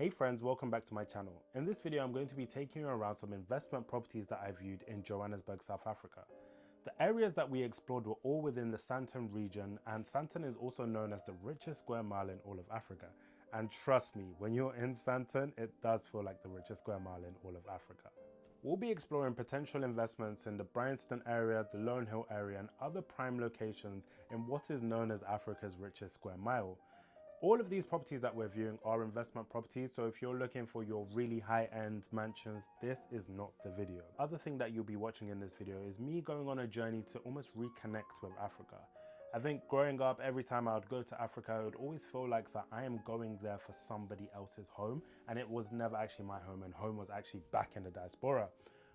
Hey friends, welcome back to my channel. In this video, I'm going to be taking you around some investment properties that I viewed in Johannesburg, South Africa. The areas that we explored were all within the Sandton region, and Sandton is also known as the richest square mile in all of Africa. And trust me, when you're in Sandton, it does feel like the richest square mile in all of Africa. We'll be exploring potential investments in the Bryanston area, the Lone Hill area, and other prime locations in what is known as Africa's richest square mile. All of these properties that we're viewing are investment properties, so if you're looking for your really high-end mansions, this is not the video. Other thing that you'll be watching in this video is me going on a journey to almost reconnect with Africa. I think growing up, every time I would go to Africa, I would always feel like that I am going there for somebody else's home, and it was never actually my home, and home was actually back in the diaspora.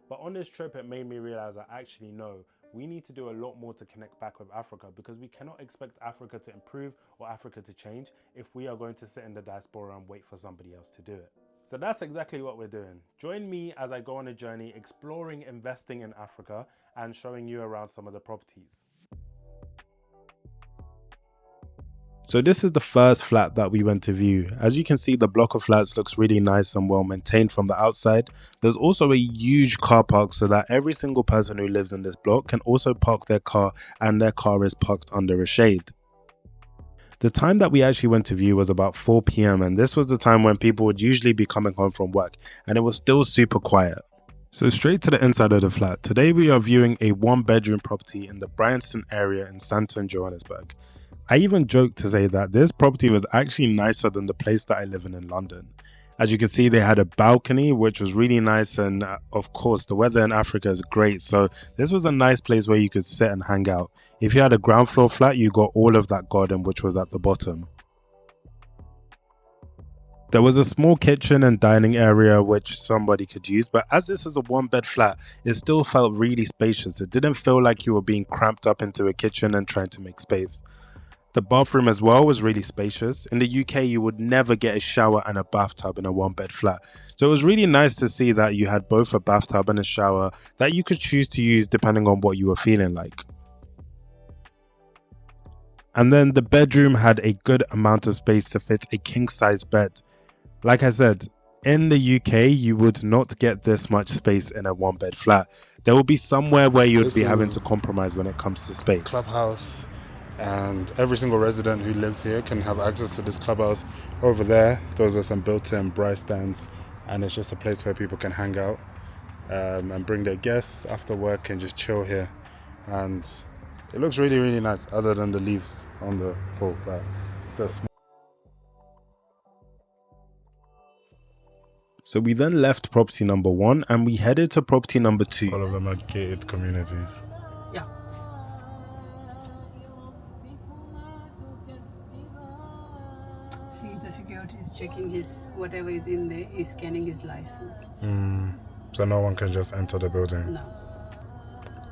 But on this trip, it made me realize that actually no, we need to do a lot more to connect back with Africa, because we cannot expect Africa to improve or Africa to change if we are going to sit in the diaspora and wait for somebody else to do it. So that's exactly what we're doing. Join me as I go on a journey exploring investing in Africa and showing you around some of the properties. So this is the first flat that we went to view. As you can see, the block of flats looks really nice and well maintained from the outside. There's also a huge car park so that every single person who lives in this block can also park their car, and their car is parked under a shade. The time that we actually went to view was about 4 p.m. and this was the time when people would usually be coming home from work, and it was still super quiet. So straight to the inside of the flat. Today we are viewing a 1-bedroom property in the Bryanston area in Sandton, Johannesburg. I even joked to say that this property was actually nicer than the place that I live in London. As you can see, they had a balcony, which was really nice, and of course the weather in Africa is great, so this was a nice place where you could sit and hang out. If you had a ground floor flat, you got all of that garden, which was at the bottom. There was a small kitchen and dining area which somebody could use, but as this is a 1-bed flat, it still felt really spacious. It didn't feel like you were being cramped up into a kitchen and trying to make space. The bathroom as well was really spacious. In the UK, you would never get a shower and a bathtub in a 1-bed flat. So it was really nice to see that you had both a bathtub and a shower that you could choose to use depending on what you were feeling like. And then the bedroom had a good amount of space to fit a king-size bed. Like I said, in the UK, you would not get this much space in a 1-bed flat. There will be somewhere where you would be having to compromise when it comes to space. Clubhouse. And every single resident who lives here can have access to this clubhouse. Over there, those are some built-in braai stands, and it's just a place where people can hang out and bring their guests after work and just chill here. And it looks really, really nice, other than the leaves on the pole. But it's a small. So we then left property number 1 and we headed to property number 2. All of them are gated communities. Yeah. See, the security is checking his whatever is in there. He's scanning his license. So no one can just enter the building. No.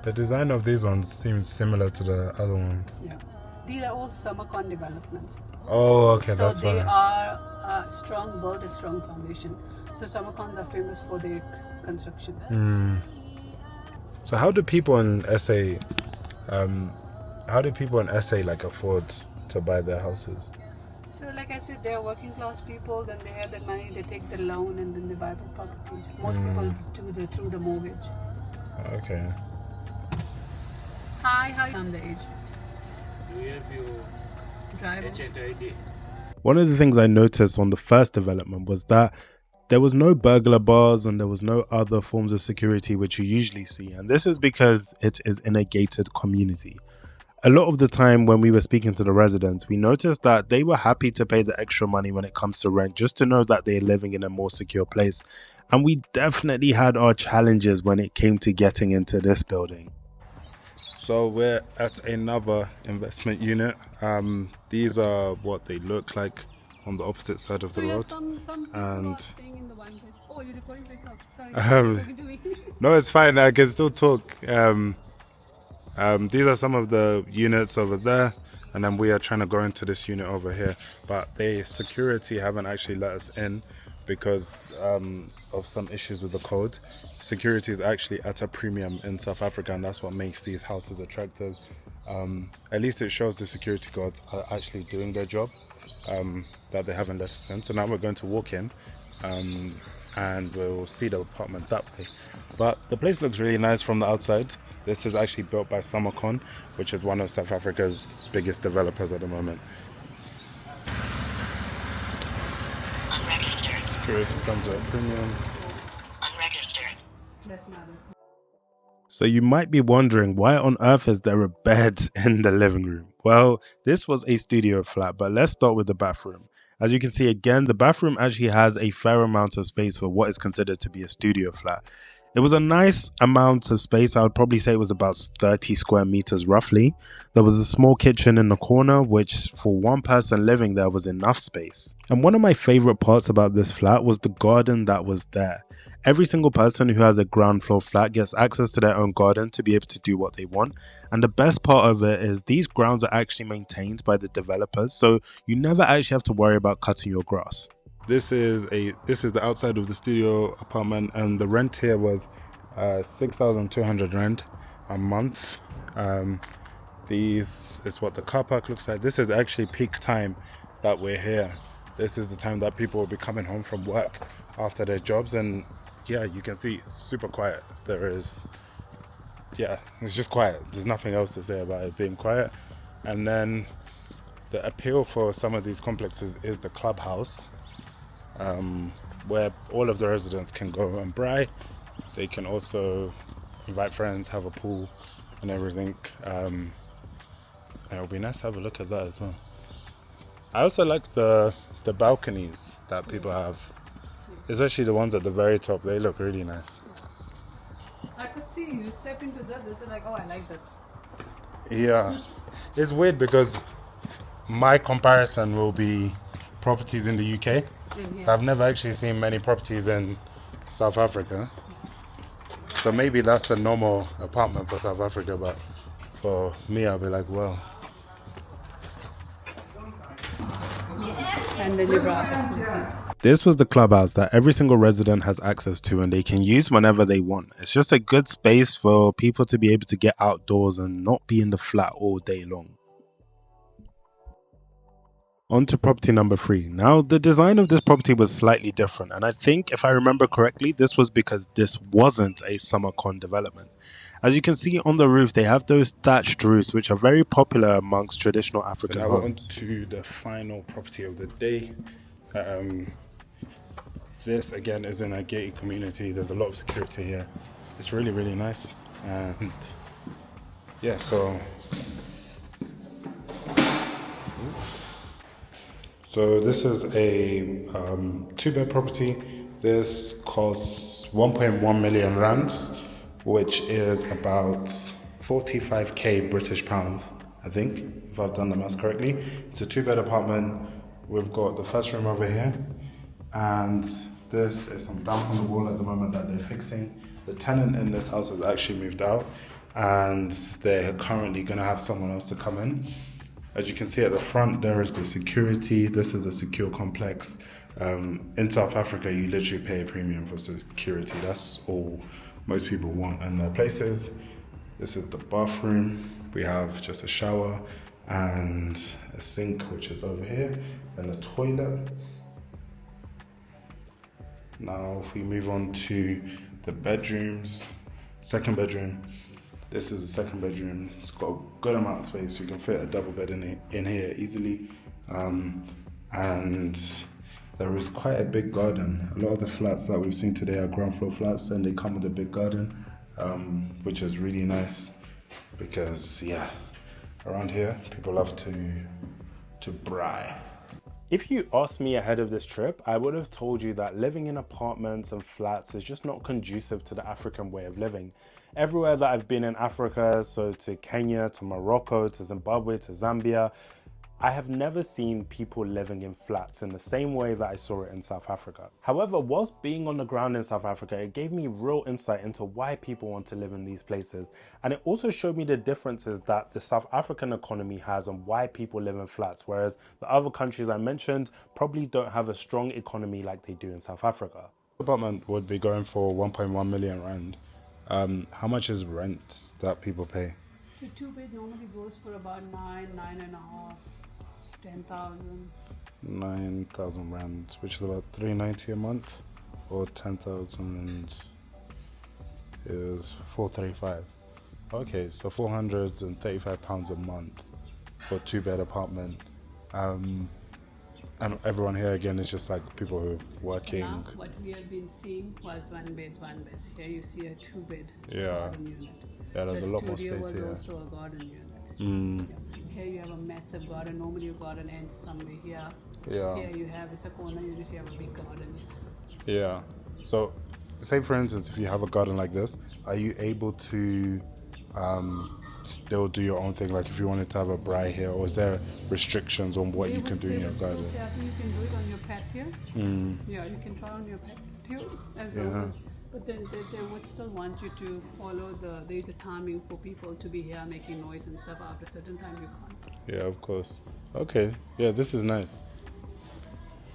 The design of these ones seems similar to the other ones. Yeah. These are all Summercon developments. Oh, okay, So that's they why. are strong built and strong foundation. So Summercons are famous for their construction. So how do people in SA, like afford to buy their houses? So like I said, they're working class people, then they have the money, they take the loan and then they buy the properties. Most people do through the mortgage. Okay. Hi, how are you on the age? Do you have your Driver? HID? One of the things I noticed on the first development was that there was no burglar bars and there was no other forms of security which you usually see, and this is because it is in a gated community. A lot of the time when we were speaking to the residents, we noticed that they were happy to pay the extra money when it comes to rent just to know that they're living in a more secure place. And we definitely had our challenges when it came to getting into this building. So we're at another investment unit. These are what they look like on the opposite side of the road. Some people And are staying in the one bed. Oh, you're recording yourself. Sorry. You're talking to me. no, it's fine. I can still talk. These are some of the units over there, and then we are trying to go into this unit over here, but the security haven't actually let us in because of some issues with the code. Security is actually at a premium in South Africa, and that's what makes these houses attractive. At least it shows the security guards are actually doing their job, that they haven't let us in. So now we're going to walk in and we'll see the apartment that way. But the place looks really nice from the outside. This is actually built by Summercon, which is one of South Africa's biggest developers at the moment. Unregistered. Security comes at a premium. Unregistered. That's another. So you might be wondering, why on earth is there a bed in the living room? Well, this was a studio flat, but let's start with the bathroom. As you can see again, the bathroom actually has a fair amount of space for what is considered to be a studio flat. It was a nice amount of space. I would probably say it was about 30 square meters roughly. There was a small kitchen in the corner, which for one person living there was enough space. And one of my favorite parts about this flat was the garden that was there. Every single person who has a ground floor flat gets access to their own garden to be able to do what they want. And the best part of it is these grounds are actually maintained by the developers, so you never actually have to worry about cutting your grass. This is the outside of the studio apartment, and the rent here was 6,200 rand a month. This is what the car park looks like. This is actually peak time that we're here. This is the time that people will be coming home from work after their jobs, and yeah, you can see it's super quiet. It's just quiet. There's nothing else to say about it being quiet. And then the appeal for some of these complexes is the clubhouse, where all of the residents can go and braai. They can also invite friends, have a pool and everything. And it'll be nice to have a look at that as well. I also like the balconies that people have, especially the ones at the very top. They look really nice. I could see you step into this is like, oh, I like this. Yeah, it's weird because my comparison will be properties in the UK. So I've never actually seen many properties in South Africa. So maybe that's a normal apartment for South Africa, but for me, I'll be like, well. And then your bra facilities. This was the clubhouse that every single resident has access to and they can use whenever they want. It's just a good space for people to be able to get outdoors and not be in the flat all day long. On to property number 3. Now, the design of this property was slightly different, and I think, if I remember correctly, this was because this wasn't a Summercon development. As you can see on the roof, they have those thatched roofs, which are very popular amongst traditional African So now homes. on to the final property of the day. This again is in a gated community. There's a lot of security here. It's really, really nice. And yeah, so this is a 2-bed property. This costs 1.1 million rands, which is about 45k British pounds, I think, if I've done the maths correctly. It's a 2-bed apartment. We've got the first room over here, and this is some damp on the wall at the moment that they're fixing. The tenant in this house has actually moved out, and they're currently going to have someone else to come in. As you can see at the front, there is the security. This is a secure complex. In South Africa, you literally pay a premium for security. That's all most people want in their places. This is the bathroom. We have just a shower and a sink, which is over here, and a toilet. Now, if we move on to the bedrooms, second bedroom. This is the second bedroom. It's got a good amount of space. You can fit a double bed in here easily. And there is quite a big garden. A lot of the flats that we've seen today are ground floor flats, and they come with a big garden, which is really nice because, yeah, around here, people love to braai. If you asked me ahead of this trip, I would have told you that living in apartments and flats is just not conducive to the African way of living. Everywhere that I've been in Africa, so to Kenya, to Morocco, to Zimbabwe, to Zambia, I have never seen people living in flats in the same way that I saw it in South Africa. However, whilst being on the ground in South Africa, it gave me real insight into why people want to live in these places. And it also showed me the differences that the South African economy has and why people live in flats, whereas the other countries I mentioned probably don't have a strong economy like they do in South Africa. Apartment would be going for 1.1 million rand. How much is rent that people pay? So 2-bed normally goes for about 9.5, 10,000. 9,000 rand, which is about 390 a month, or 10,000 is 435. Okay, so 435 pounds a month for a 2-bed apartment. And everyone here again is just like people who are working. Now, what we have been seeing was one beds. Here you see a 2-bed Yeah. garden unit. Yeah, there's a lot more studio space was here. also a garden unit. Mm, Here you have a massive garden. Normally your garden ends somewhere here. yeah, Here you have it's a corner unit. You have a big garden. yeah. So, say for instance, if you have a garden like this, are you able to still do your own thing? Like if you wanted to have a braai here, or is there restrictions on what you can do in your garden? I think you can do it on your patio. Mm, Yeah, you can try on your patio as Yeah. long as. But then they would still want you to follow there's a timing for people to be here making noise and stuff. After a certain time, you can't. yeah, of course. Okay, yeah, this is nice.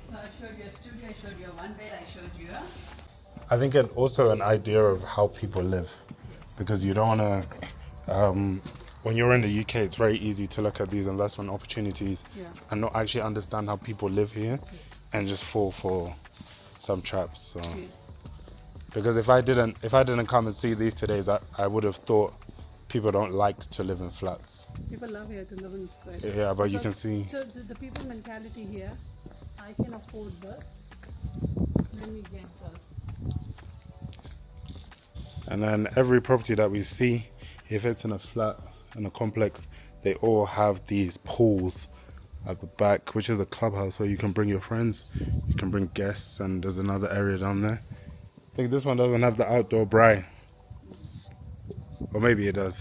So I showed you a studio. I showed you a 1-bed. I showed you a. I think it also an idea of how people live, because you don't want to. When you're in the UK, it's very easy to look at these investment opportunities Yeah. and not actually understand how people live here, and just fall for some traps. So, Yeah. because if I didn't come and see these today, I would have thought people don't like to live in flats. People love here to live in flats. Yeah, but you can Because- see. So the people mentality here, I can afford this. Let me get this. And then every property that we see, if it's in a flat, in a complex, they all have these pools at the back, which is a clubhouse where you can bring your friends, you can bring guests, and there's another area down there. I think this one doesn't have the outdoor braai. Or maybe it does.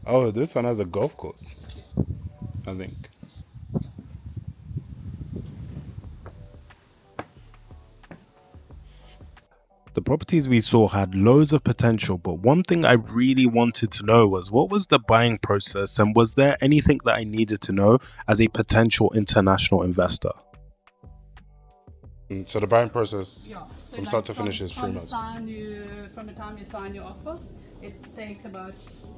Oh, this one has a golf course, I think. The properties we saw had loads of potential, but one thing I really wanted to know was what was the buying process, and was there anything that I needed to know as a potential international investor? So the buying process, Yeah. So from start to finish is 3 from months. From the time you sign your offer, it takes about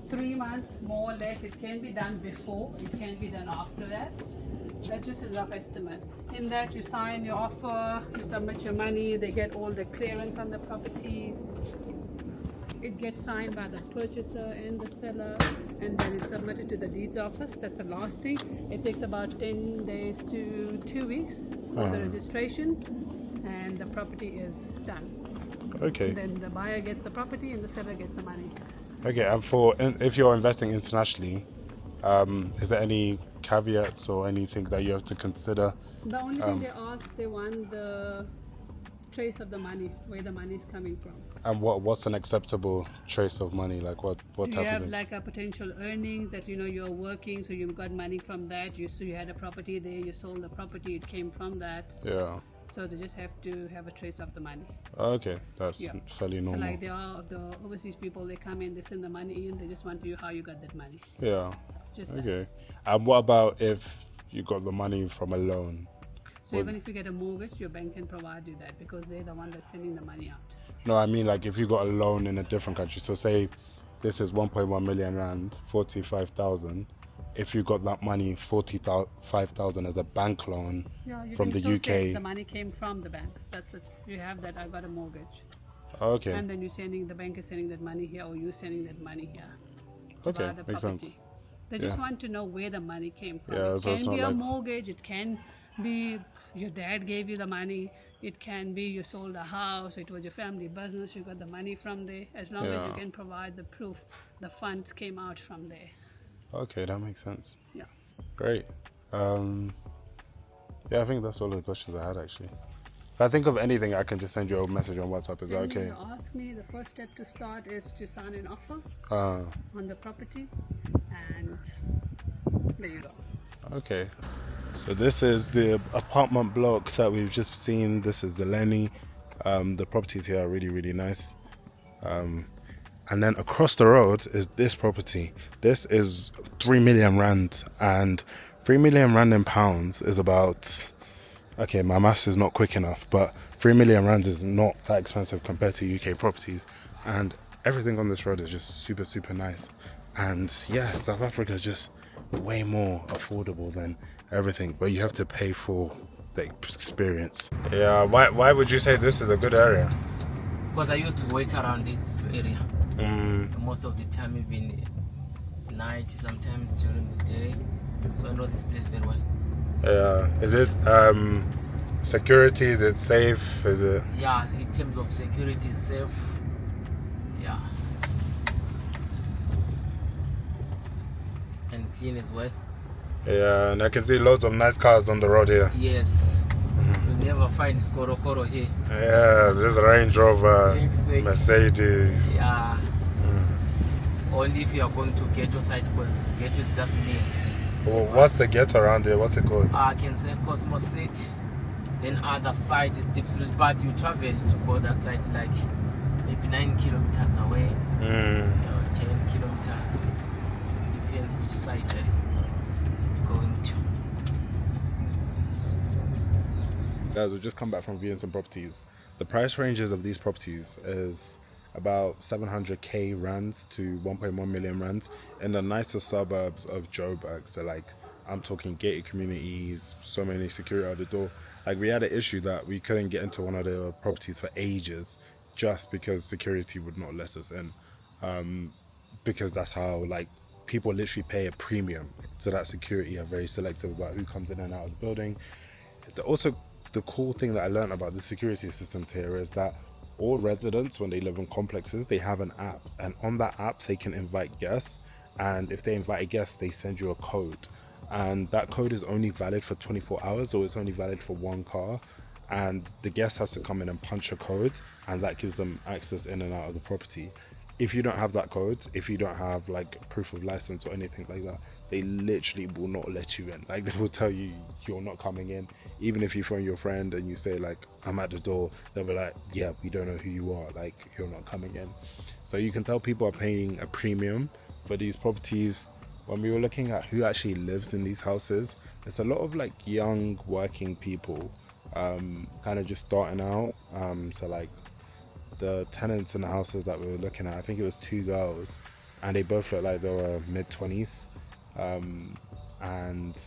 3 months, more or less. It can be done before, it can be done after that. That's just a rough estimate. In that, you sign your offer, you submit your money, they get all the clearance on the properties. It gets signed by the purchaser and the seller, and then it's submitted to the deeds office. That's the last thing. It takes about 10 days to 2 weeks for the registration, and the property is done. Okay. Then the buyer gets the property and the seller gets the money. Okay, and if you're investing internationally, is there any caveats or anything that you have to consider? The only thing they want the trace of the money, where the money is coming from. And what's an acceptable trace of money? Like what Do type you of have things? like a potential earnings that you're working, so you've got money from that. You had a property there, you sold the property, it came from that. Yeah. So they just have to have a trace of the money. Okay, that's Yeah. fairly So normal. like the overseas people, they come in, they send the money in, they just want to know how you got that money. Yeah. Just that. Okay. And what about if you got the money from a loan? So even if you get a mortgage, your bank can provide you that because they're the one that's sending the money out. No, I mean like if you got a loan in a different country. So say this is 1.1 million rand, 45,000. If you got that money, 45,000 as a bank loan Yeah, you from can the still say UK. the money came from the bank. That's it. You have that. I got a mortgage, Okay. and then the bank is sending that money here, or you sending that money here. To Okay, buy the makes property. sense. They just Yeah. want to know where the money came from. Yeah, It so it's can be not a like- mortgage. It can be your dad gave you the money. It can be you sold a house. It was your family business. You got the money from there. As long as Yeah. you can provide the proof, the funds came out from there. Okay, that makes sense. Yeah. Great. Yeah, I think that's all the questions I had actually. If I think of anything, I can just send you a message on WhatsApp. Is that Send me, okay? you ask me. The first step to start is to sign an offer on the property, and there you go. Okay. So this is the apartment block that we've just seen. This is the Lenny. The properties here are really, really nice. And then across the road is this property. This is 3 million rand, and 3 million rand in pounds is about, okay, my maths is not quick enough, but 3 million rand is not that expensive compared to UK properties. And everything on this road is just super, super nice. And yeah, South Africa is just way more affordable than everything, but you have to pay for the experience. Yeah, why would you say this is a good area? Because I used to work around this area most of the time, even night, sometimes during the day. So I know this place very well. Yeah, is it security? Is it safe? Is it? Yeah, in terms of security, it's safe. Yeah, and clean as well. Yeah, and I can see loads of nice cars on the road here. Yes, you never find Koro here. Yeah, there's a Range Rover, Exactly. Mercedes. Yeah. Only if you are going to ghetto side, because ghetto is just near. Well, what's the ghetto around here? What's it called? I can say Cosmos City. Then other side is Deep Street, but you travel to go that side like maybe 9 kilometers away, or 10 kilometers. It depends which side you're going to. Guys, we've just come back from viewing some properties. The price ranges of these properties is about 700k rands to 1.1 million rands in the nicer suburbs of Joburg. So like, I'm talking gated communities, so many security out the door. Like, we had an issue that we couldn't get into one of the properties for ages just because security would not let us in, because that's how, like, people literally pay a premium so that security are very selective about who comes in and out of the building. Also, the cool thing that I learned about the security systems here is that all residents, when they live in complexes, they have an app, and on that app they can invite guests, and if they invite a guest, they send you a code, and that code is only valid for 24 hours, or it's only valid for one car, and the guest has to come in and punch a code, and that gives them access in and out of the property. If you don't have that code, if you don't have like proof of license or anything like that, they literally will not let you in. Like, they will tell you you're not coming in. Even if you phone your friend and you say like, I'm at the door, they'll be like, yeah, we don't know who you are, like, you're not coming in. So you can tell people are paying a premium for these properties. When we were looking at who actually lives in these houses, it's a lot of like young working people, kind of just starting out. So like, the tenants in the houses that we were looking at, I think it was 2 girls, and they both looked like they were mid-20s. And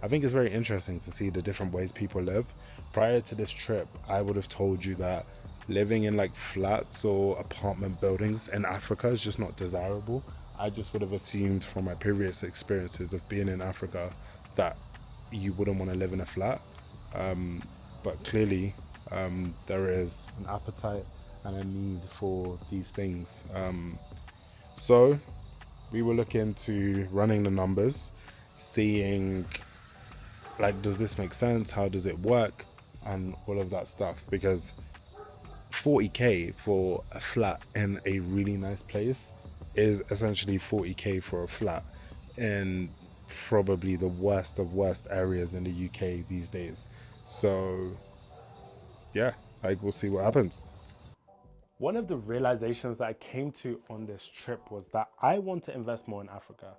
I think it's very interesting to see the different ways people live. Prior to this trip, I would have told you that living in like flats or apartment buildings in Africa is just not desirable. I just would have assumed from my previous experiences of being in Africa that you wouldn't want to live in a flat. But clearly there is an appetite and a need for these things. So we were looking to running the numbers, seeing like, does this make sense? How does it work? And all of that stuff, because 40k for a flat in a really nice place is essentially 40k for a flat in probably the worst of worst areas in the UK these days. So yeah, like, we'll see what happens. One of the realizations that I came to on this trip was that I want to invest more in Africa.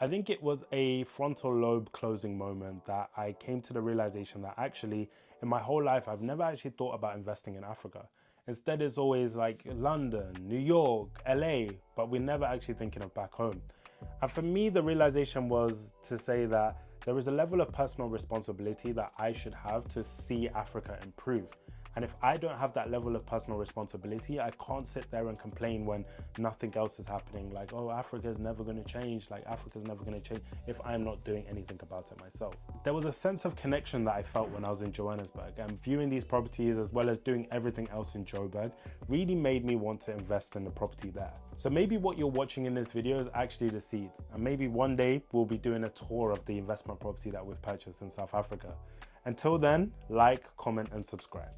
I think it was a frontal lobe closing moment that I came to the realization that actually in my whole life, I've never actually thought about investing in Africa. Instead, it's always like London, New York, LA, but we're never actually thinking of back home. And for me, the realization was to say that there is a level of personal responsibility that I should have to see Africa improve. And if I don't have that level of personal responsibility, I can't sit there and complain when nothing else is happening. Like, oh, Africa is never going to change. Like, Africa is never going to change if I'm not doing anything about it myself. There was a sense of connection that I felt when I was in Johannesburg, and viewing these properties as well as doing everything else in Joburg really made me want to invest in the property there. So maybe what you're watching in this video is actually the seeds, and maybe one day we'll be doing a tour of the investment property that we've purchased in South Africa. Until then, like, comment, and subscribe.